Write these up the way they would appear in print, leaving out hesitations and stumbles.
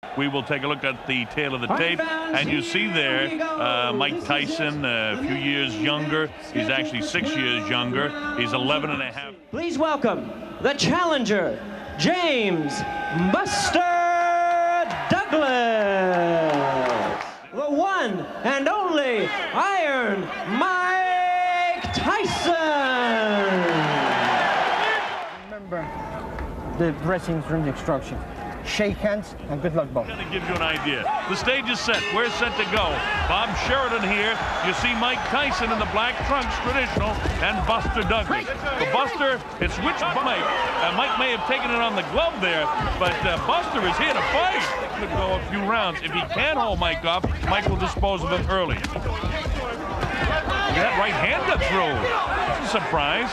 We will take a look at the tail of the tape, and you see there Mike Tyson, a few years younger. He's actually 6 years younger. He's 11 and a half. Please welcome the challenger, James Buster Douglas, the one and only Iron Mike Tyson. Remember the dressing room instruction. Shake hands and good luck, Bob. Kind of gives you an idea. The stage is set. We're set to go. Bob Sheridan here. You see Mike Tyson in the black trunks, traditional, and Buster Douglas. For Buster, it's which Mike. Mike may have taken it on the glove there, but Buster is here to fight. Could go a few rounds. If he can hold Mike off, Mike will dispose of him early. That right hand got through. That's a surprise.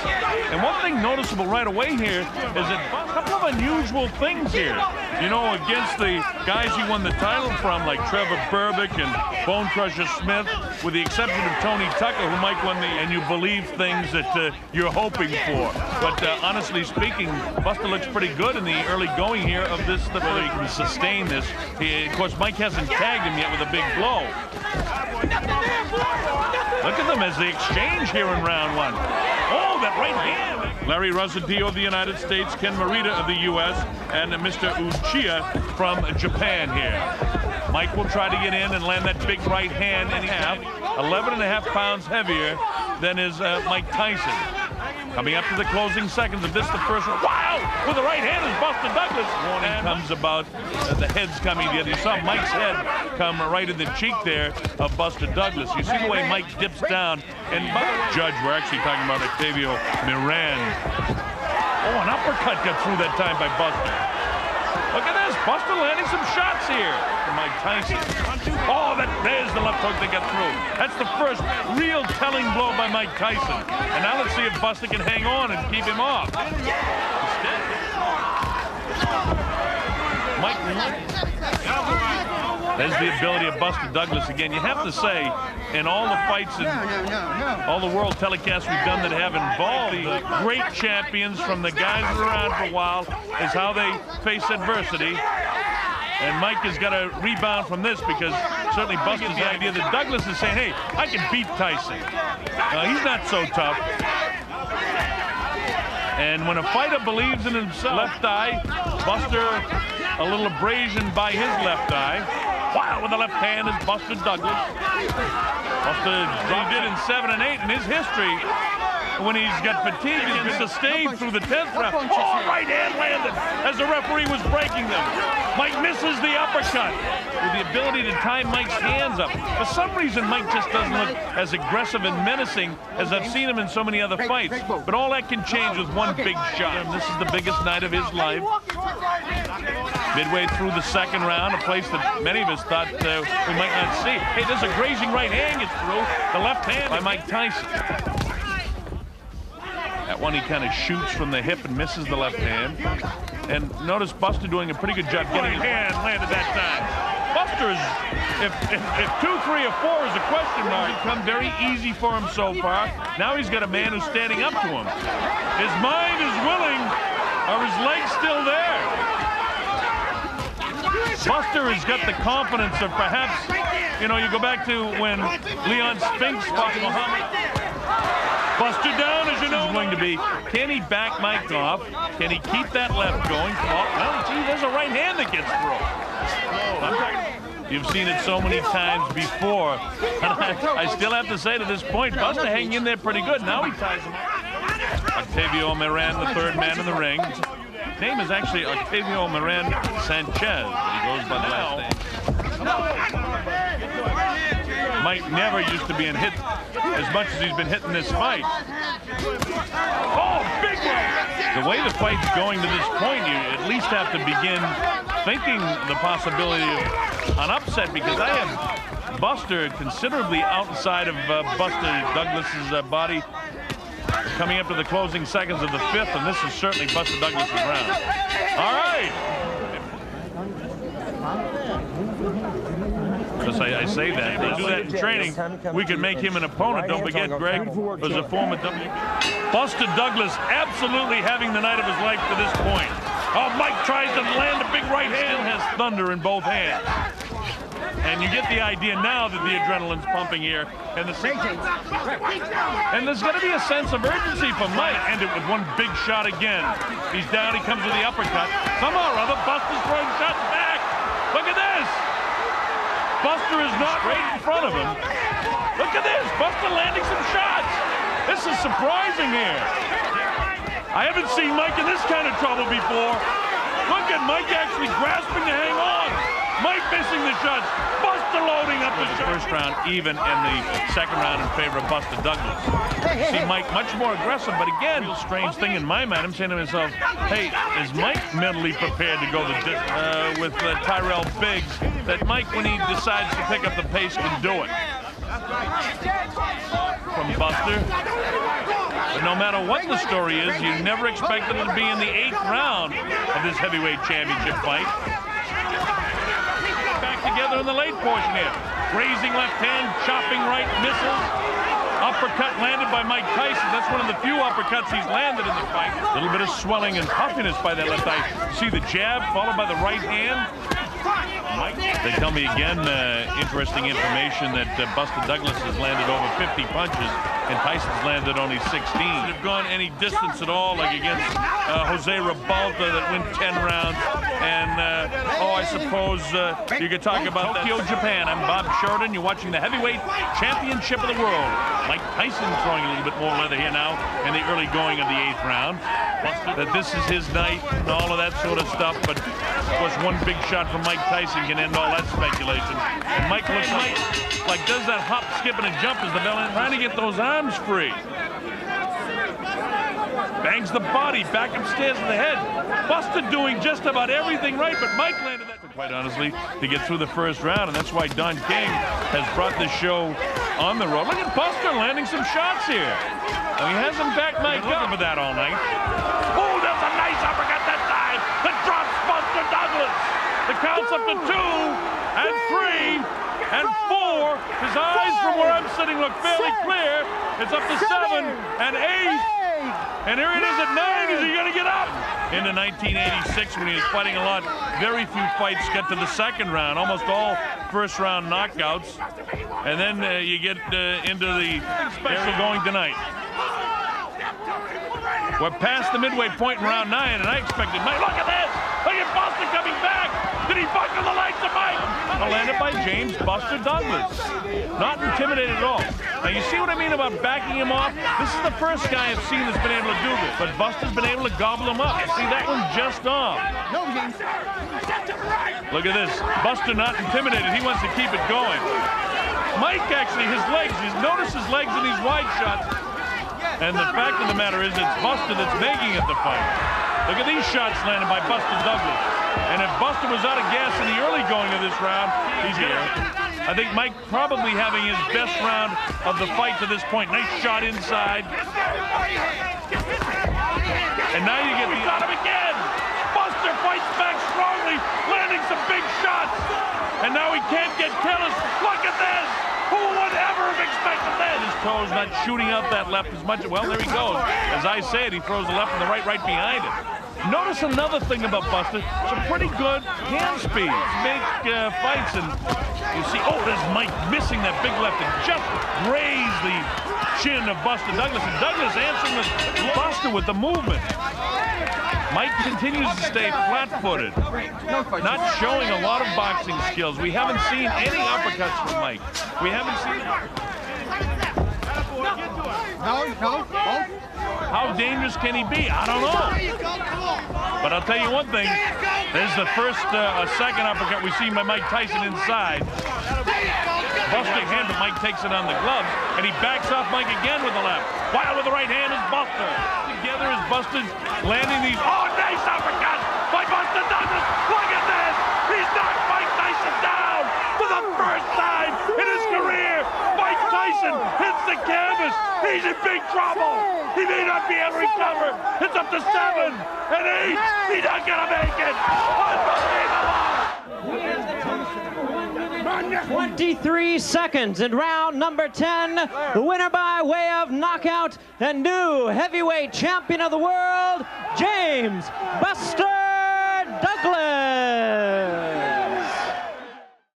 And one thing noticeable right away here is that a couple of unusual things here. You know, against the guys he won the title from, like Trevor Berbick and Bone Crusher Smith, with the exception of Tony Tucker, who Mike won the, and you believe things that you're hoping for. But honestly speaking, Buster looks pretty good in the early going here of this, whether he can sustain this. Of course, Mike hasn't tagged him yet with a big blow. Look at them as they exchange here in round one. Oh, that right hand. Larry Rosadio of the United States, Ken Morita of the U.S., and Mr. Uchiha from Japan here. Mike will try to get in and land that big right hand in half. 11.5 pounds heavier than is Mike Tyson. Coming up to the closing seconds of this, the first one. Wow! With the right hand is Buster Douglas. Warning comes about the heads coming together. You saw Mike's head come right in the cheek there of Buster Douglas. You see the way Mike dips down. And by the way, Judge, we're actually talking about Octavio Miran. Oh, an uppercut got through that time by Buster. Look at this, Buster landing some shots here for Mike Tyson. Oh, there's the left hook that got through. That's the first real telling blow by Mike Tyson. And now let's see if Buster can hang on and keep him off. Mike, there's the ability of Buster Douglas again. You have to say, in all the fights and all the world telecasts we've done that have involved the great champions from the guys that are around for a while, is how they face adversity. And Mike has got to rebound from this, because certainly Buster's the idea that Douglas is saying, hey, I can beat Tyson. He's not so tough. And when a fighter believes in himself, left eye, Buster a little abrasion by his left eye. Wow, with the left hand is Buster Douglas. Buster did in 7 and 8 in his history. When he's got fatigued, he's sustained through the 10th round. Oh, right hand landed as the referee was breaking them. Mike misses the uppercut with the ability to tie Mike's hands up. For some reason, Mike just doesn't look as aggressive and menacing as I've seen him in so many other fights. But all that can change with one big shot. And this is the biggest night of his life. Midway through the second round, a place that many of us thought we might not see. Hey, there's a grazing right hand gets through. The left hand by Mike Tyson. That one he kind of shoots from the hip and misses the left hand. And notice Buster doing a pretty good job getting his hand landed that time. Buster is, if 2, 3, or 4 is a question mark, it's become very easy for him so far. Now he's got a man who's standing up to him. His mind is willing, are his legs still there? Buster has got the confidence of perhaps, you know, you go back to when Leon Spinks fought Muhammad. Buster down, as you know, is going to be, can he back Mike off? Can he keep that left going? Oh, well, gee, there's a right hand that gets through. You've seen it so many times before. And I still have to say to this point, Buster hanging in there pretty good. Now he ties him up. Octavio Miran, the third man in the ring. His name is actually Octavio Miran Sanchez, but he goes by the last name. Mike never used to be hit as much as he's been hitting this fight. Oh, big one! The way the fight's going to this point, you at least have to begin thinking the possibility of an upset, because I have Buster considerably outside of Buster Douglas's body coming up to the closing seconds of the 5th, and this is certainly Buster Douglas's round. All right. Because I say that. They do that in training. We could make him an opponent. Don't forget, Greg was a former Buster Douglas absolutely having the night of his life to this point. Oh, Mike tries to land a big right hand. Has thunder in both hands. And you get the idea now that the adrenaline's pumping here. And there's going to be a sense of urgency for Mike. End it with one big shot again. He's down, he comes with the uppercut. Somehow or other, Buster's throwing shots back. Look at this. Buster is not right in front of him. Look at this. Buster landing some shots. This is surprising here. I haven't seen Mike in this kind of trouble before. Look at Mike actually grasping to hang on. Mike missing the shots. Buster loading up the first round, even in the second round in favor of Buster Douglas. See Mike much more aggressive, but again, real strange thing in my mind. I'm saying to myself, hey, is Mike mentally prepared to go the distance with Tyrell Biggs? That Mike, when he decides to pick up the pace, can do it. From Buster. But no matter what the story is, you never expected it to be in the 8th round of this heavyweight championship fight. Back together in the late portion here. Raising left hand, chopping right, misses. Uppercut landed by Mike Tyson. That's one of the few uppercuts he's landed in the fight. A little bit of swelling and puffiness by that left eye. See the jab followed by the right hand. Mike, they tell me again, interesting information that Buster Douglas has landed over 50 punches and Tyson's landed only 16. They've gone any distance at all, like against Jose Ribalta that went 10 rounds. And, I suppose you could talk about Tokyo, Japan. I'm Bob Sheridan. You're watching the heavyweight championship of the world. Mike Tyson throwing a little bit more leather here now in the early going of the 8th round. That this is his night and all of that sort of stuff, but of course one big shot from Mike Tyson can end all that speculation. And Mike looks like does that hop, skip, and a jump as the villain trying to get those arms free. Bangs the body back upstairs in the head. Buster doing just about everything right, but Mike landed that, quite honestly, to get through the first round, and that's why Don King has brought this show on the road. Look at Buster landing some shots here. And he hasn't backed Mike up for that all night. Oh, that's a nice uppercut that time. That drops Buster Douglas. The count's up to 2 and 3 and 4. His eyes from where I'm sitting look fairly clear. It's up to 7 and 8. And here it is at 9. Is he going to get up? Into 1986 when he was fighting a lot. Very few fights get to the second round. Almost all first round knockouts. And then you get into the special going tonight. We're past the midway point in round 9, and I expected Mike. Look at this! Look at Buster coming back! Did he buckle the legs of Mike? Landed by James Buster Douglas. Not intimidated at all. Now you see what I mean about backing him off? This is the first guy I've seen that's been able to do this. But Buster's been able to gobble him up. See that one just off. Look at this. Buster not intimidated. He wants to keep it going. Mike actually, his legs, notice his legs in these wide shots. And the fact of the matter is it's Buster that's making it the fight. Look at these shots landed by Buster Douglas. And if Buster was out of gas in the early going of this round, he's here. I think Mike probably having his best round of the fight to this point. Nice shot inside. And now you get the shot him again. Buster fights back strongly, landing some big shots. And now he can't get careless. Look at this. Who would ever have expected that? His toes not shooting out that left as much. Well, there he goes. As I said, he throws the left and the right behind it. Notice another thing about Buster. Some pretty good hand speeds. Big fights, and you see, oh, there's Mike missing that big left and just grazed the chin of Buster Douglas. And Douglas answering with Buster with the movement. Mike continues to stay flat-footed, not showing a lot of boxing skills. We haven't seen any uppercuts from Mike. We haven't seen it. How dangerous can he be? I don't know. But I'll tell you one thing. There's the first, second uppercut we see by Mike Tyson inside. Busting hand, but Mike takes it on the gloves, and he backs off Mike again with the left. While with the right hand is Buster. Together is Buster landing these. Oh, nice uppercut by Buster Douglas. Look at this. He's knocked Mike Tyson down for the first time in his career. Mike Tyson hits the canvas. He's in big trouble. He may not be able to recover. It's up to 7 and 8. He's not going to make it. Unbelievable. 23 seconds in round number 10. The winner by way of knockout and new heavyweight champion of the world, James Buster